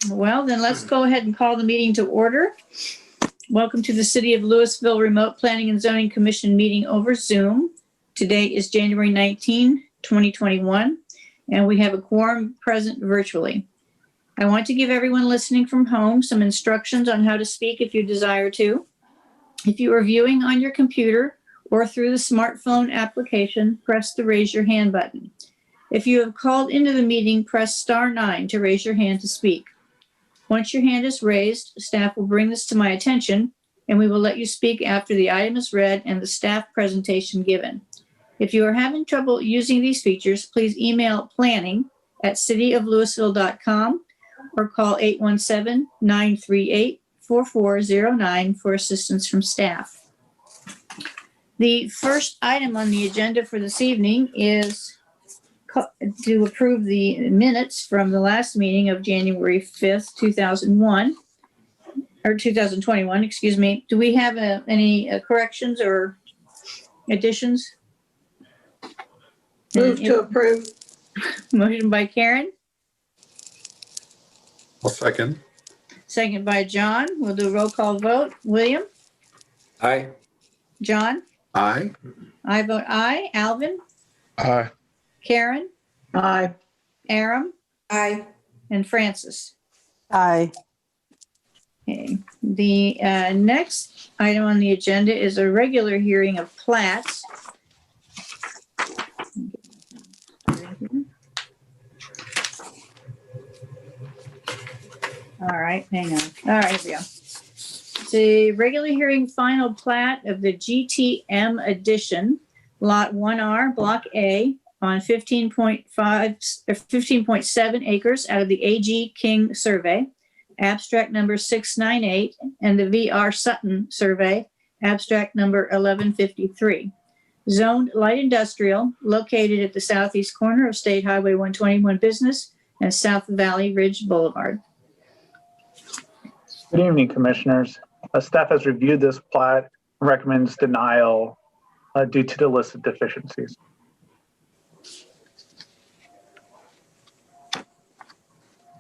Well, then let's go ahead and call the meeting to order. Welcome to the City of Louisville Remote Planning and Zoning Commission meeting over Zoom. Today is January 19, 2021, and we have a quorum present virtually. I want to give everyone listening from home some instructions on how to speak if you desire to. If you are viewing on your computer or through the smartphone application, press the raise your hand button. If you have called into the meeting, press *9 to raise your hand to speak. Once your hand is raised, staff will bring this to my attention, and we will let you speak after the item is read and the staff presentation given. If you are having trouble using these features, please email planning@cityoflouisville.com or call 817-938-4409 for assistance from staff. The first item on the agenda for this evening is to approve the minutes from the last meeting of January 5th, 2021, excuse me. Do we have any corrections or additions? Move to approve. Motion by Karen, I'll second. second by John. We'll do a roll call vote. William? Aye. John? Aye. I vote aye. Alvin? Aye. Karen? Aye. Aram? Aye. And Francis? Aye. Okay. The next item on the agenda is a regular hearing of plats. All right, hang on. All right, here we go. It's a regular hearing final plat of the GTM addition, Lot 1R, Block A, on 15.7 acres out of the A.G. King survey, abstract number 698, and the V.R. Sutton survey, abstract number 1153. Zoned light industrial, located at the southeast corner of State Highway 121 Business and South Valley Ridge Boulevard. Good evening, Commissioners. Staff has reviewed this plat and recommends denial due to the listed deficiencies.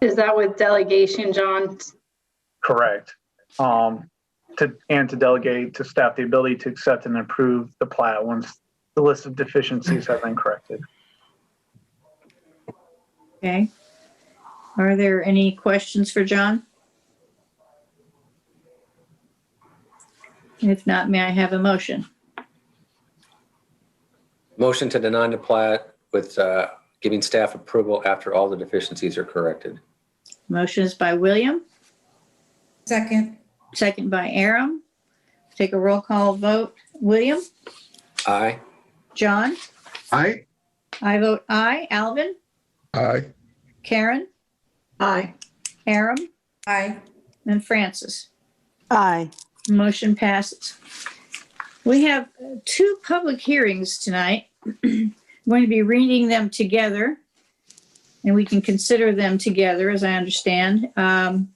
Is that with delegation, John? Correct. To delegate to staff the ability to accept and approve the plat once the listed deficiencies have been corrected. Okay. Are there any questions for John? If not, may I have a motion? Motion to deny the plat with giving staff approval after all the deficiencies are corrected. Motion is by William, Second. second by Aram. Take a roll call vote. William? Aye. John? Aye. I vote aye. Alvin? Aye. Karen? Aye. Aram? Aye. And Francis? Aye. Motion passes. We have two public hearings tonight. I'm going to be reading them together, and we can consider them together, as I understand. The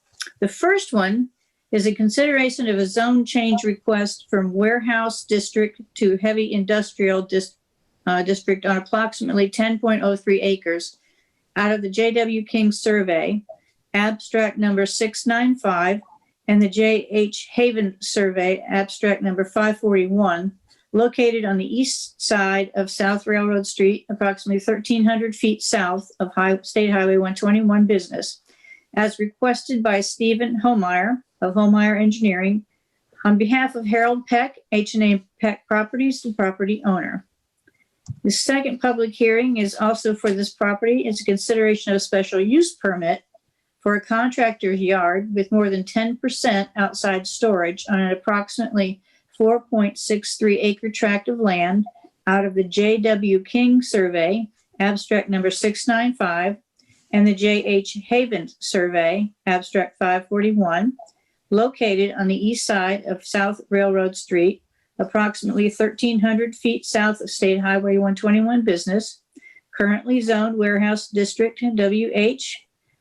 first one is a consideration of a zone change request from warehouse district to heavy industrial district on approximately 10.03 acres out of the J.W. King survey, abstract number 695, and the J.H. Haven survey, abstract number 541, located on the east side of South Railroad Street, approximately 1,300 feet south of State Highway 121 Business, as requested by Stephen Homeyer of Homeyer Engineering on behalf of Harold Peck, H&A Peck Properties, the property owner. The second public hearing is also for this property. It's a consideration of a special use permit for a contractor's yard with more than 10% outside storage on an approximately 4.63 acre tract of land out of the J.W. King survey, abstract number 695, and the J.H. Haven survey, abstract 541, located on the east side of South Railroad Street, approximately 1,300 feet south of State Highway 121 Business, currently zoned warehouse district WH,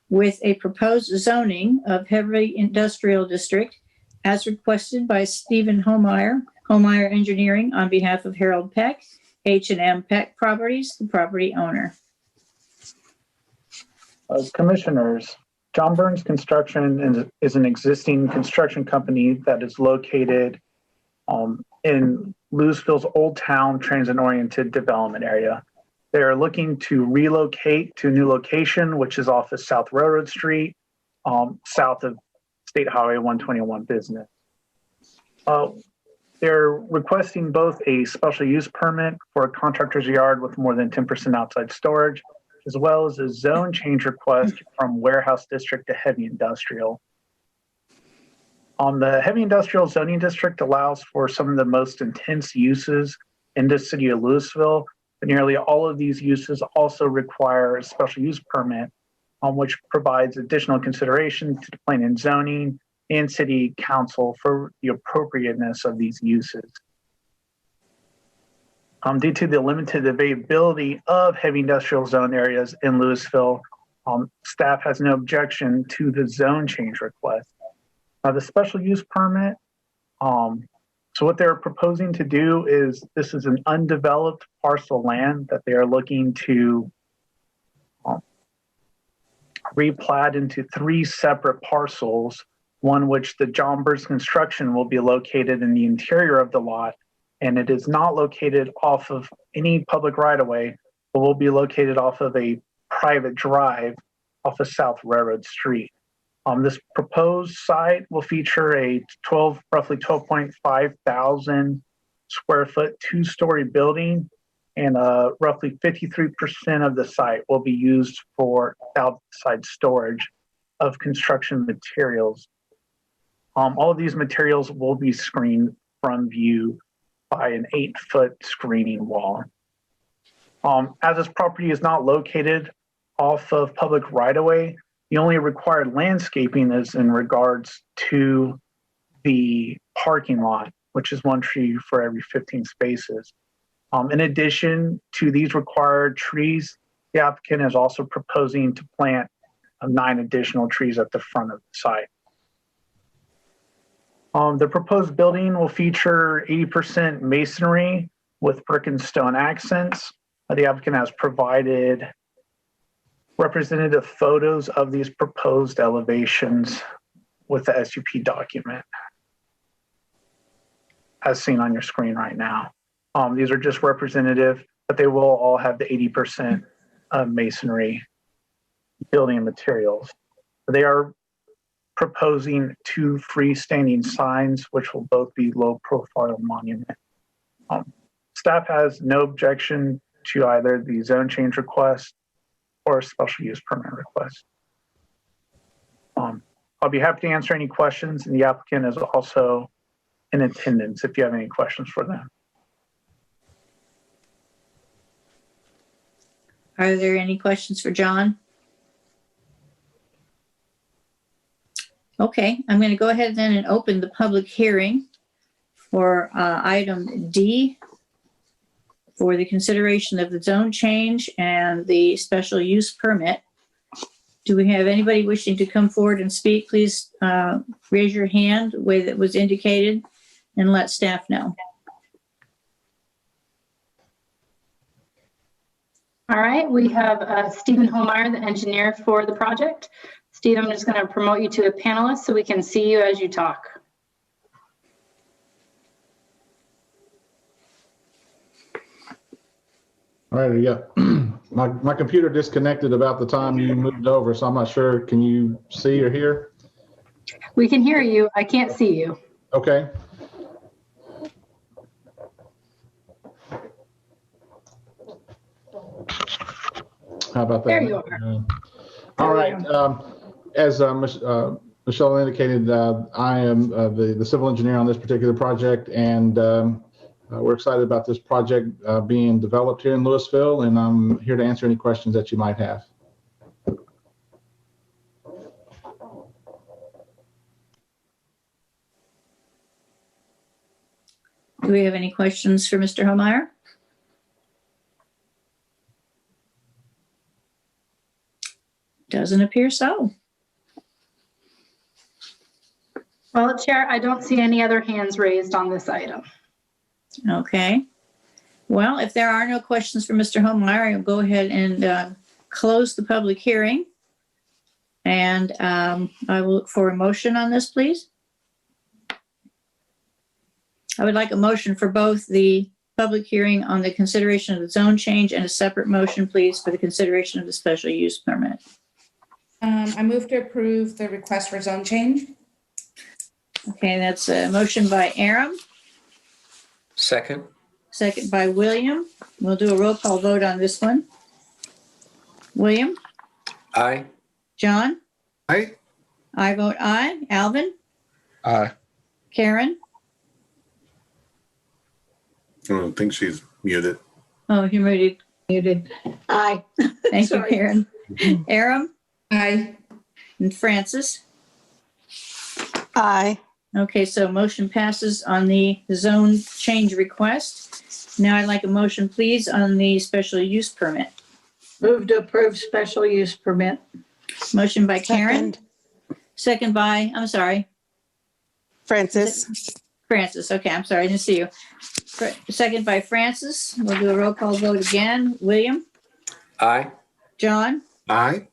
with a proposed zoning of heavy industrial district as requested by Stephen Homeyer, Homeyer Engineering on behalf of Harold Peck, H&M Peck Properties, the property owner. Commissioners, John Burns Construction is an existing construction company that is located in Louisville's Old Town transit-oriented development area. They're looking to relocate to a new location, which is off of South Railroad Street, south of State Highway 121 business. They're requesting both a special use permit for a contractor's yard with more than 10% outside storage, as well as a zone change request from warehouse district to heavy industrial. The heavy industrial zoning district allows for some of the most intense uses in the city of Louisville, but nearly all of these uses also require a special use permit, which provides additional consideration to the planning and zoning and city council for the appropriateness of these uses. Due to the limited availability of heavy industrial zone areas in Louisville, staff has no objection to the zone change request. The special use permit, so what they're proposing to do is, this is an undeveloped parcel of land that they are looking to replat into 3 separate parcels, one which the John Burns Construction will be located in the interior of the lot, and it is not located off of any public right-of-way, but will be located off of a private drive off of South Railroad Street. This proposed site will feature a roughly 12.5 thousand square foot 2-story building, and roughly 53% of the site will be used for outside storage of construction materials. All of these materials will be screened from view by an 8-foot screening wall. As this property is not located off of public right-of-way, the only required landscaping is in regards to the parking lot, which is 1 tree for every 15 spaces. In addition to these required trees, the applicant is also proposing to plant 9 additional trees at the front of the site. The proposed building will feature 80% masonry with brick and stone accents. The applicant has provided representative photos of these proposed elevations with the SUP document, as seen on your screen right now. These are just representative, but they will all have the 80% masonry building materials. They are proposing 2 freestanding signs, which will both be low profile monument. Staff has no objection to either the zone change request or a special use permit request. I'll be happy to answer any questions, and the applicant is also in attendance if you have any questions for them. Are there any questions for John? Okay, I'm going to go ahead then and open the public hearing for item D for the consideration of the zone change and the special use permit. Do we have anybody wishing to come forward and speak? Please raise your hand the way that was indicated and let staff know. All right, we have Stephen Holmeyer, the engineer for the project. Steve, I'm just going to promote you to a panelist so we can see you as you talk. All right, yeah. My computer disconnected about the time you moved over, so I'm not sure. Can you see or hear? We can hear you. I can't see you. Okay. How about that? There you are. All right. As Michelle indicated, I am the civil engineer on this particular project, and we're excited about this project being developed here in Louisville, and I'm here to answer any questions that you might have. Do we have any questions for Mr. Holmeyer? Doesn't appear so. Well, Chair, I don't see any other hands raised on this item. Okay. Well, if there are no questions for Mr. Holmeyer, I'll go ahead and close the public hearing. And I will look for a motion on this, please. I would like a motion for both the public hearing on the consideration of the zone change and a separate motion, please, for the consideration of the special use permit. I move to approve the request for zone change. Okay, that's a motion by Aram, Second. second by William. We'll do a roll call vote on this one. William, Aye. John, Aye. I vote aye. Alvin, Aye. Karen. I don't think she's muted. Oh, you're muted. Aye. Thank you, Sorry. Karen. Aram Aye. and Francis. Aye. Okay, so motion passes on the zone change request. Now I'd like a motion, please, on the special use permit. Move to approve special use permit. Motion by Karen, Second. second by, I'm sorry, Francis. Francis. Okay, I'm sorry, I didn't see you. Second by Francis. We'll do a roll call vote again. William, Aye. John, Aye.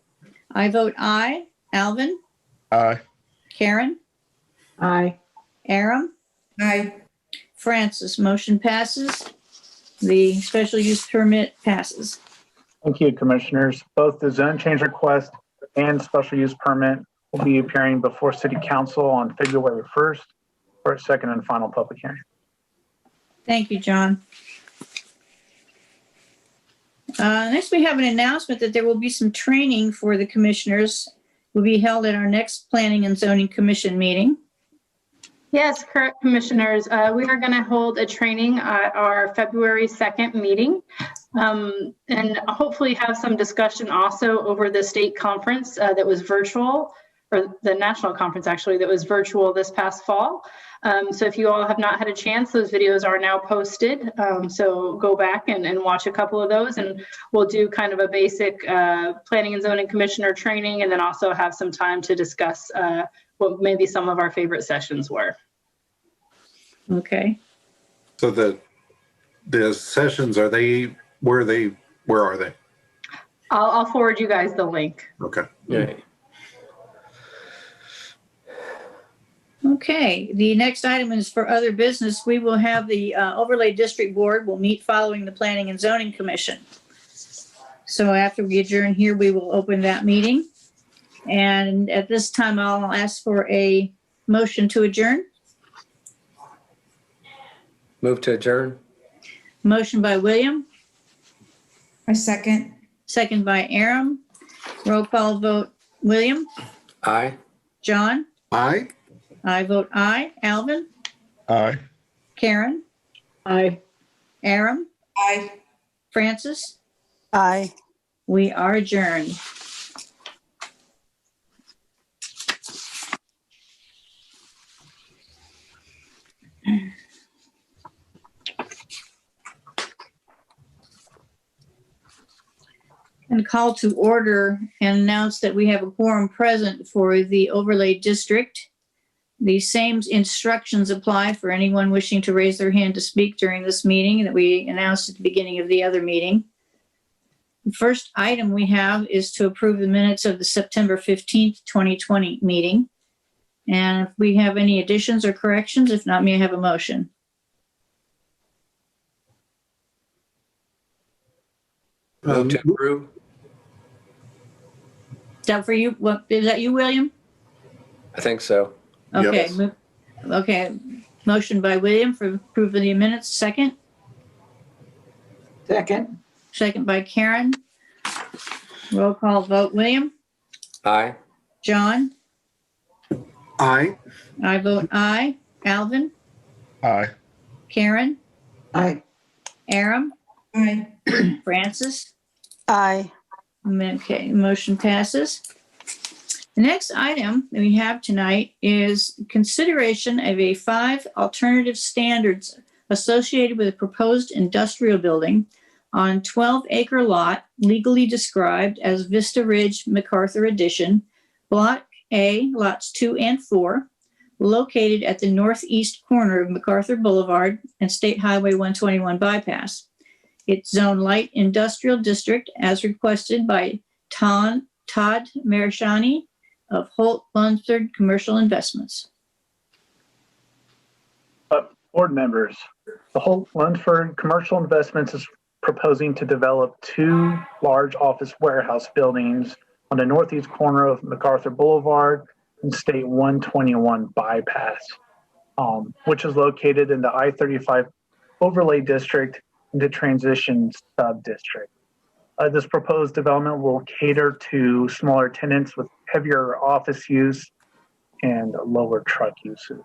I vote aye. Alvin, Aye. Karen, Aye. Aram, Aye. Francis. Motion passes. The special use permit passes. Thank you, Commissioners. Both the zone change request and special use permit will be appearing before City Council on February 1st for a second and final public hearing. Thank you, John. Next, we have an announcement that there will be some training for the commissioners. Will be held at our next Planning and Zoning Commission meeting. Yes, correct, Commissioners. We are going to hold a training at our February 2nd meeting, and hopefully have some discussion also over the state conference that was virtual, or the national conference actually, that was virtual this past fall. So if you all have not had a chance, those videos are now posted. So go back and watch a couple of those, and we'll do kind of a basic Planning and Zoning Commissioner training, and then also have some time to discuss what maybe some of our favorite sessions were. Okay. So the sessions, where are they? I'll forward you guys the link. Okay. Yeah. Okay, the next item is for other business. We will have the Overlay District Board will meet following the Planning and Zoning Commission. So after we adjourn here, we will open that meeting. And at this time, I'll ask for a motion to adjourn. Move to adjourn. Motion by William, I second. second by Aram. Roll call vote, William, Aye. John, Aye. I vote aye. Alvin, Aye. Karen, Aye. Aram, Aye. Francis. Aye. We are adjourned. And call to order and announce that we have a quorum present for the overlay district. The same instructions apply for anyone wishing to raise their hand to speak during this meeting that we announced at the beginning of the other meeting. The first item we have is to approve the minutes of the September 15th, 2020 meeting. And if we have any additions or corrections, if not, may I have a motion? Move to approve. Is that for you? What, is that you, William? I think so. Okay. Yes. Okay. Motion by William for approving the minutes. Second. Second. Second by Karen. Roll call vote. William, Aye. John, Aye. I vote aye. Alvin, Aye. Karen, Aye. Aram, Aye. Francis. Aye. Okay, motion passes. The next item that we have tonight is consideration of 5 alternative standards associated with a proposed industrial building on 12-acre lot legally described as Vista Ridge MacArthur Addition, Block A, lots 2 and 4, located at the northeast corner of MacArthur Boulevard and State Highway 121 bypass. It's Zone Light Industrial District as requested by Todd Marishani of Holt Lunsford Commercial Investments. Board members, the Holt Lunsford Commercial Investments is proposing to develop 2 large office warehouse buildings on the northeast corner of MacArthur Boulevard and State 121 bypass, which is located in the I-35 overlay district and the transition sub-district. This proposed development will cater to smaller tenants with heavier office use and lower truck uses.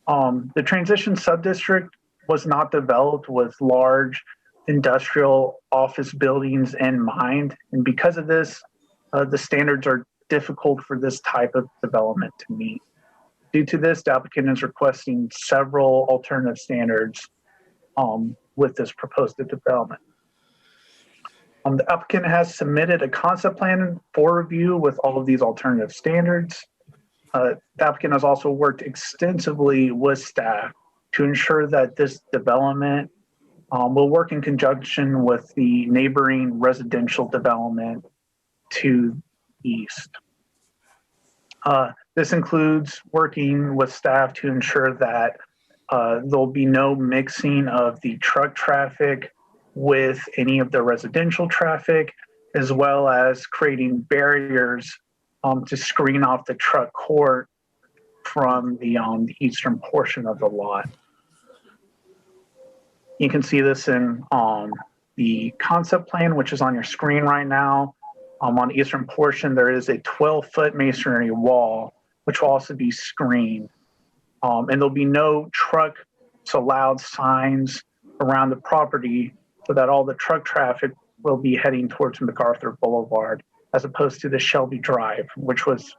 The transition sub-district was not developed with large industrial office buildings in mind. And because of this, the standards are difficult for this type of development to meet. Due to this, the applicant is requesting several alternative standards with this proposed development. The applicant has submitted a concept plan for review with all of these alternative standards. The applicant has also worked extensively with staff to ensure that this development will work in conjunction with the neighboring residential development to the east. This includes working with staff to ensure that there'll be no mixing of the truck traffic with any of the residential traffic, as well as creating barriers to screen off the truck court from the eastern portion of the lot. You can see this in the concept plan, which is on your screen right now. On the eastern portion, there is a 12-foot masonry wall, which will also be screened. And there'll be no trucks allowed signs around the property so that all the truck traffic will be heading towards MacArthur Boulevard, as opposed to the Shelby Drive, which was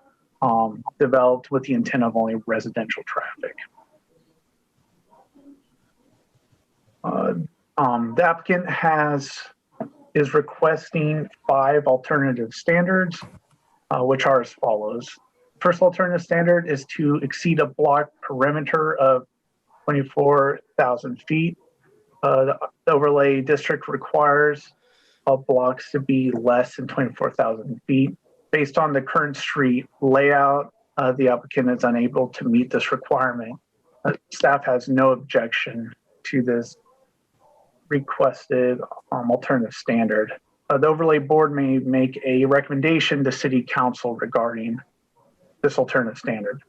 developed with the intent of only residential traffic. The applicant is requesting 5 alternative standards, which are as follows. First alternative standard is to exceed a block perimeter of 24,000 feet. The overlay district requires all blocks to be less than 24,000 feet. Based on the current street layout, the applicant is unable to meet this requirement. Staff has no objection to this requested alternative standard. The overlay board may make a recommendation to City Council regarding this alternative standard.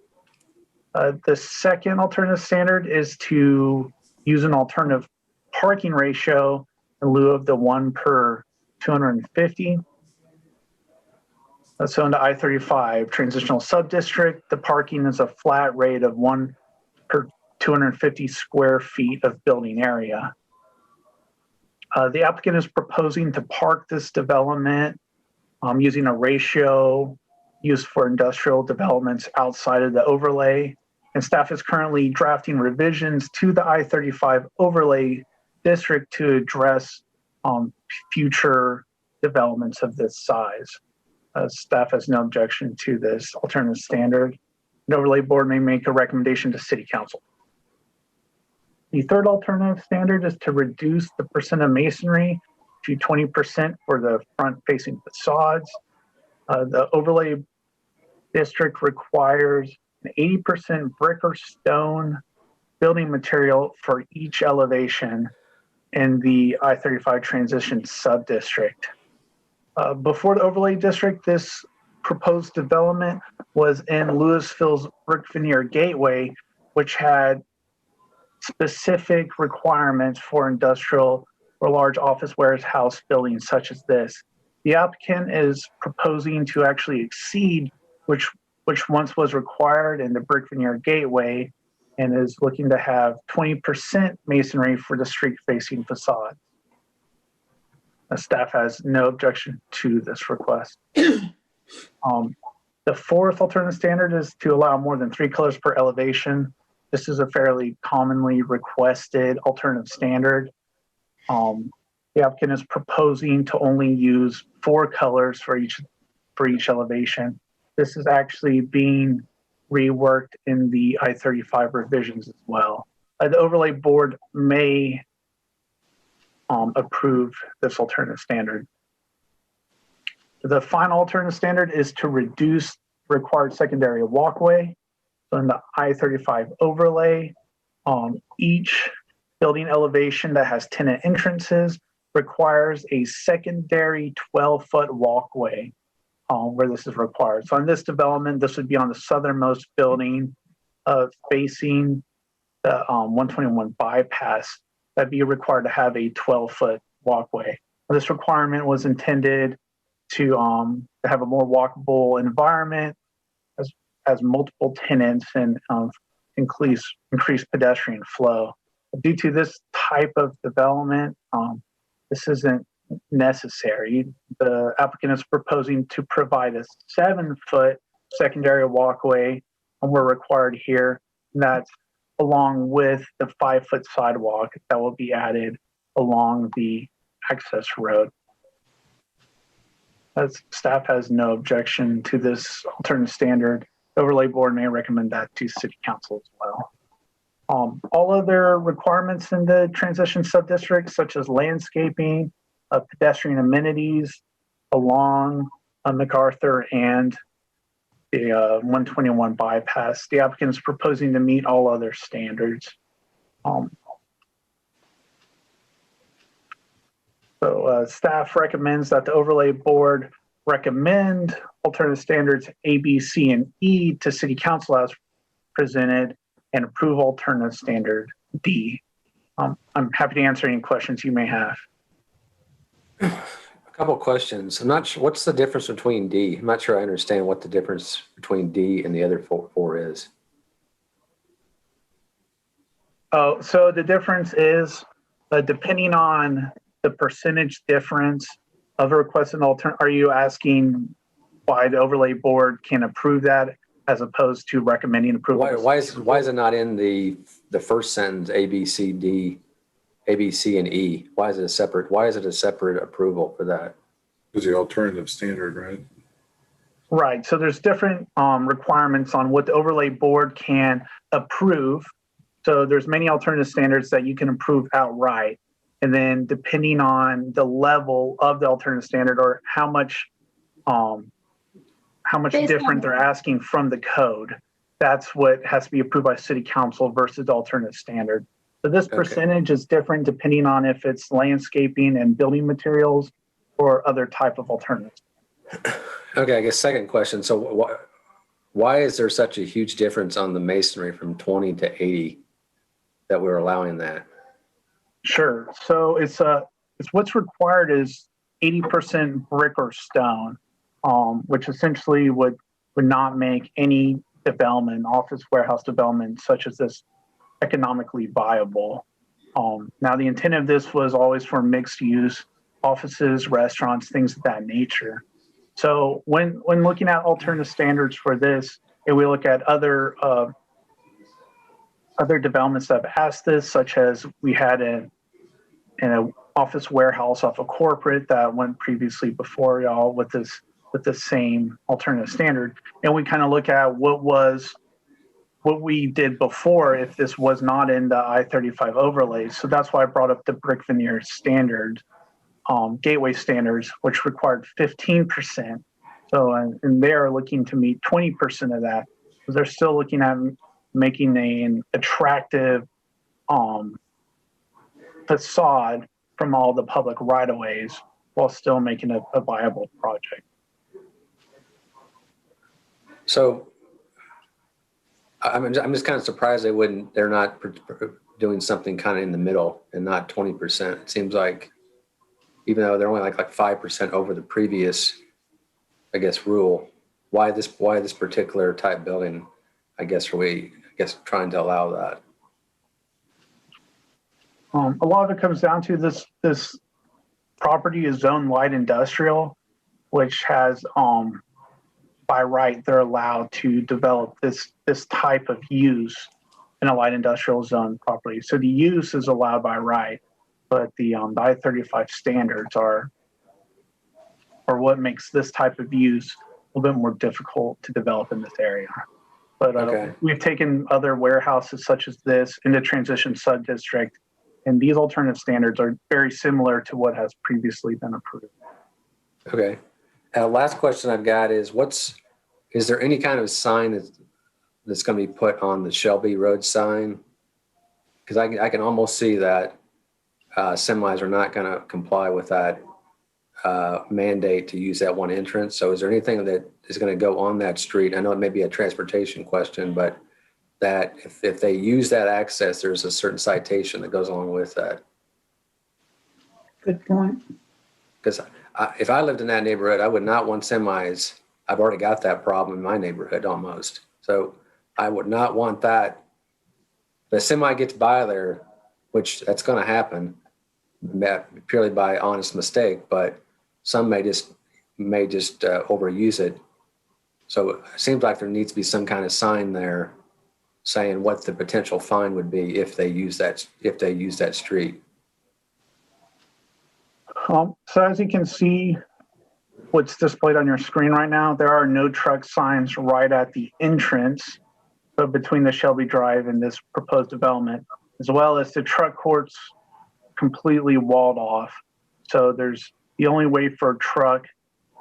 The second alternative standard is to use an alternative parking ratio in lieu of the 1 per 250. So in the I-35 transitional sub-district, the parking is a flat rate of 1 per 250 square feet of building area. The applicant is proposing to park this development using a ratio used for industrial developments outside of the overlay. And staff is currently drafting revisions to the I-35 overlay district to address future developments of this size. Staff has no objection to this alternative standard. The overlay board may make a recommendation to City Council. The third alternative standard is to reduce the percent of masonry to 20% for the front-facing facades. The overlay district requires an 80% brick or stone building material for each elevation in the I-35 transition sub-district. Before the overlay district, this proposed development was in Louisville's Brick Veneer Gateway, which had specific requirements for industrial or large office warehouse buildings such as this. The applicant is proposing to actually exceed which once was required in the Brick Veneer Gateway, and is looking to have 20% masonry for the street-facing facade. The staff has no objection to this request. The fourth alternative standard is to allow more than 3 colors per elevation. This is a fairly commonly requested alternative standard. The applicant is proposing to only use 4 colors for each elevation. This is actually being reworked in the I-35 revisions as well. The overlay board may approve this alternative standard. The final alternative standard is to reduce required secondary walkway. So in the I-35 overlay, each building elevation that has tenant entrances requires a secondary 12-foot walkway where this is required. So on this development, this would be on the southernmost building facing the 121 bypass. That'd be required to have a 12-foot walkway. This requirement was intended to have a more walkable environment as multiple tenants and increase pedestrian flow. Due to this type of development, this isn't necessary. The applicant is proposing to provide a 7-foot secondary walkway, and we're required here. And that's along with the 5-foot sidewalk that will be added along the access road. As staff has no objection to this alternative standard, the overlay board may recommend that to City Council as well. All other requirements in the transition subdistrict, such as landscaping, pedestrian amenities along MacArthur and the 121 bypass, the applicant is proposing to meet all other standards. So staff recommends that the overlay board recommend alternative standards A, B, C, and E to City Council as presented and approve alternative standard D. I'm happy to answer any questions you may have. A couple of questions. I'm not sure, what's the difference between D? I'm not sure I understand what the difference between D and the other four is. Oh, so the difference is depending on the percentage difference of a requested alternative. Are you asking why the overlay board can approve that as opposed to recommending approval? Why is it not in the first sentence, A, B, C, D, A, B, C, and E? Why is it a separate approval for that? Is the alternative standard, right? Right. So there's different requirements on what the overlay board can approve. So there's many alternative standards that you can approve outright. And then depending on the level of the alternative standard or how much different they're asking from the code, that's what has to be approved by City Council versus the alternative standard. So this percentage is different depending on if it's landscaping and building materials or other type of alternatives. Okay, I guess second question. So why is there such a huge difference on the masonry from 20 to 80 that we're allowing that? Sure. So it's what's required is 80% brick or stone, which essentially would not make any development, office warehouse development such as this, economically viable. Now the intent of this was always for mixed use, offices, restaurants, things of that nature. So when looking at alternative standards for this, and we look at other developments that have asked this, such as we had an office warehouse off of Corporate that went previously before y'all with the same alternative standard. And we kind of look at what we did before if this was not in the I-35 overlays. So that's why I brought up the brick veneer standard, gateway standards, which required 15%. So, and they're looking to meet 20% of that. So they're still looking at making an attractive facade from all the public right-of-ways while still making a viable project. So I'm just kind of surprised they're not doing something kind of in the middle and not 20%. It seems like, even though they're only like 5% over the previous, I guess, rule, why this particular type building, I guess trying to allow that? A lot of it comes down to this property is zoned light industrial, which has, by right, they're allowed to develop this type of use in a light industrial zone property. So the use is allowed by right, but the I-35 standards are what makes this type of use a little bit more difficult to develop in this area. But we've taken other warehouses such as this into transition sub-district, and these alternative standards are very similar to what has previously been approved. Okay. Last question I've got is what's is there any kind of sign that's going to be put on the Shelby Road sign? Because I can almost see that semis are not going to comply with that mandate to use that one entrance. So is there anything that is going to go on that street? I know it may be a transportation question, but that if they use that access, there's a certain citation that goes along with that. Good point. Because if I lived in that neighborhood, I would not want semis. I've already got that problem in my neighborhood almost. So I would not want that. The semi gets by there, which that's going to happen purely by honest mistake, but some may just overuse it. So it seems like there needs to be some kind of sign there saying what the potential fine would be if they use that street. So as you can see, what's displayed on your screen right now, there are no truck signs right at the entrance, so between the Shelby Drive and this proposed development, as well as the truck courts completely walled off. So the only way for a truck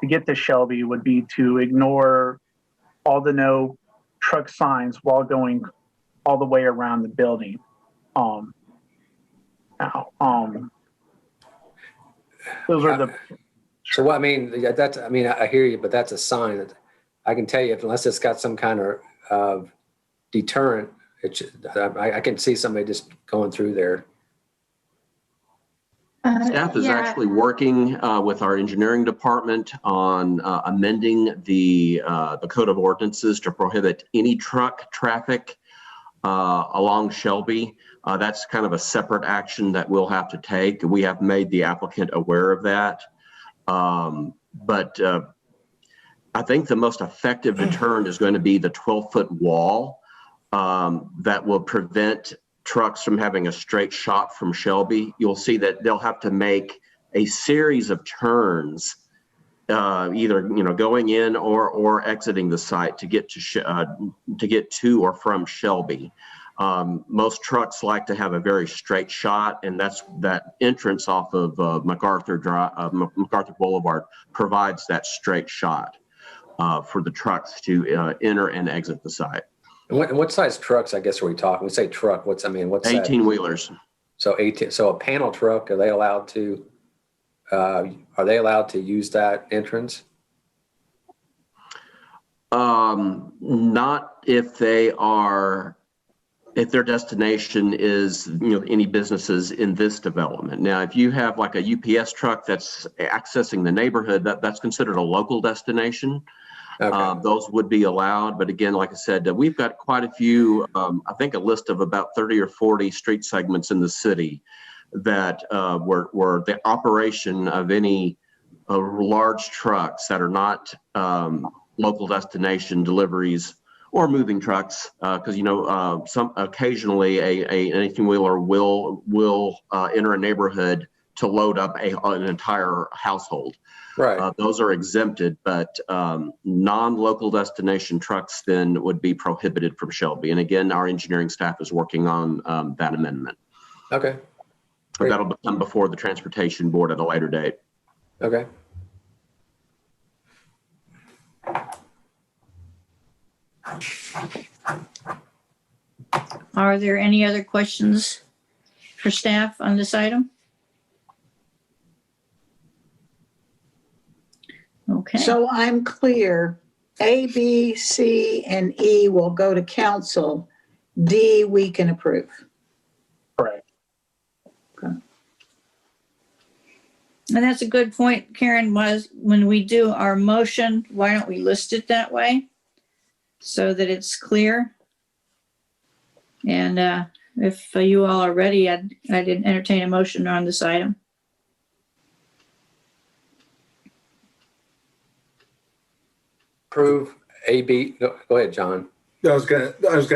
to get to Shelby would be to ignore all the no truck signs while going all the way around the building. Those are the. So what I mean, I hear you, but that's a sign that I can tell you, unless it's got some kind of deterrent, I can see somebody just going through there. Staff is Yeah. actually working with our engineering department on amending the code of ordinances to prohibit any truck traffic along Shelby. That's kind of a separate action that we'll have to take. We have made the applicant aware of that. But I think the most effective deterrent is going to be the 12-foot wall that will prevent trucks from having a straight shot from Shelby. You'll see that they'll have to make a series of turns, either going in or exiting the site to get to or from Shelby. Most trucks like to have a very straight shot, and that entrance off of MacArthur Boulevard provides that straight shot for the trucks to enter and exit the site. And what size trucks, I guess, are we talking? We say truck, what's 18-wheelers. So 18, so a panel truck, are they allowed to use that entrance? Not if their destination is any businesses in this development. Now, if you have like a UPS truck that's accessing the neighborhood, that's considered a local destination. Okay. Those would be allowed. But again, like I said, we've got quite a few, I think a list of about 30 or 40 street segments in the city that were the operation of any large trucks that are not local destination deliveries or moving trucks, because some occasionally an 18-wheeler will enter a neighborhood to load up an entire household. Right. Those are exempted, but non-local destination trucks then would be prohibited from Shelby. And again, our engineering staff is working on that amendment. Okay. But that'll come before the transportation board at a later date. Okay. Are there any other questions for staff on this item? Okay. So I'm clear, A, B, C, and E will go to council. D, we can approve. Correct. And that's a good point, Karen, was when we do our motion, why don't we list it that way so that it's clear? And if you all are ready, I'd entertain a motion on this item. Approve A, B. Go ahead, John. I was gonna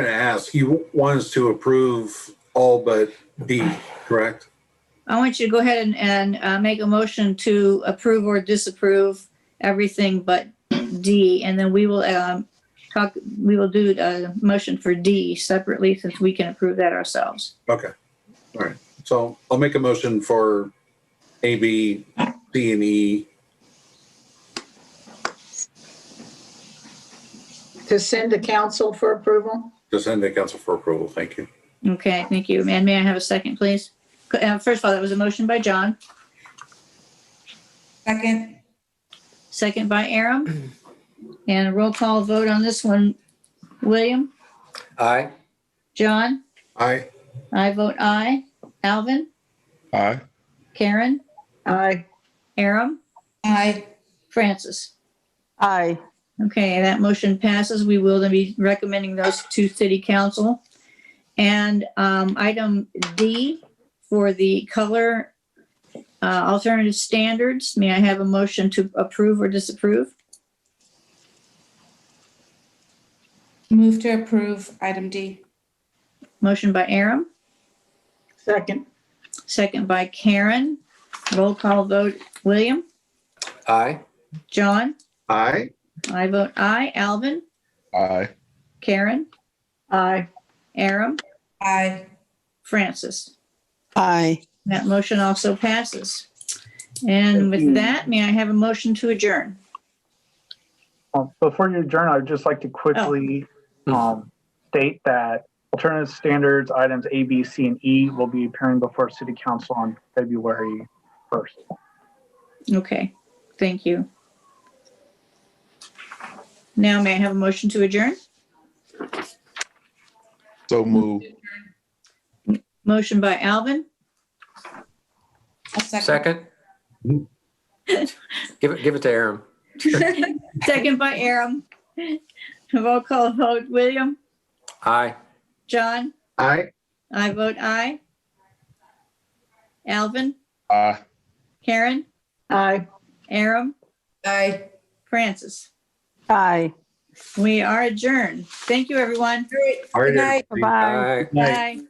ask, you want us to approve all but D, correct? I want you to go ahead and make a motion to approve or disapprove everything but D, and then we will do a motion for D separately since we can approve that ourselves. Okay, all right. So I'll make a motion for A, B, C, and E. To send to council for approval? To send to council for approval. Thank you. Okay, thank you. And may I have a second, please? First of all, that was a motion by John, Second. second by Aram. And a roll call vote on this one. William, Aye. John, Aye. I vote aye. Alvin, Aye. Karen, Aye. Aram, Aye. Francis. Aye. Okay, that motion passes. We will then be recommending those to city council. And item D for the color alternative standards, may I have a motion to approve or disapprove? Move to approve item D. Motion by Aram, Second. second by Karen. Roll call vote. William, Aye. John, Aye. I vote aye. Alvin, Aye. Karen, Aye. Aram, Aye. Francis. Aye. That motion also passes. And with that, may I have a motion to adjourn? Before you adjourn, I'd just like to quickly state that alternative standards items A, B, C, and E will be appearing before City Council on February 1st. Okay, thank you. Now may I have a motion to adjourn? So move. Motion by Alvin, I'll second. Second. Give it to Aram. second by Aram. Roll call vote. William, Aye. John, Aye. I vote aye. Alvin, Aye. Karen, Aye. Aram, Aye. Francis. Aye. We are adjourned. Thank you, everyone. All right. Good night. Bye. Aye. Bye.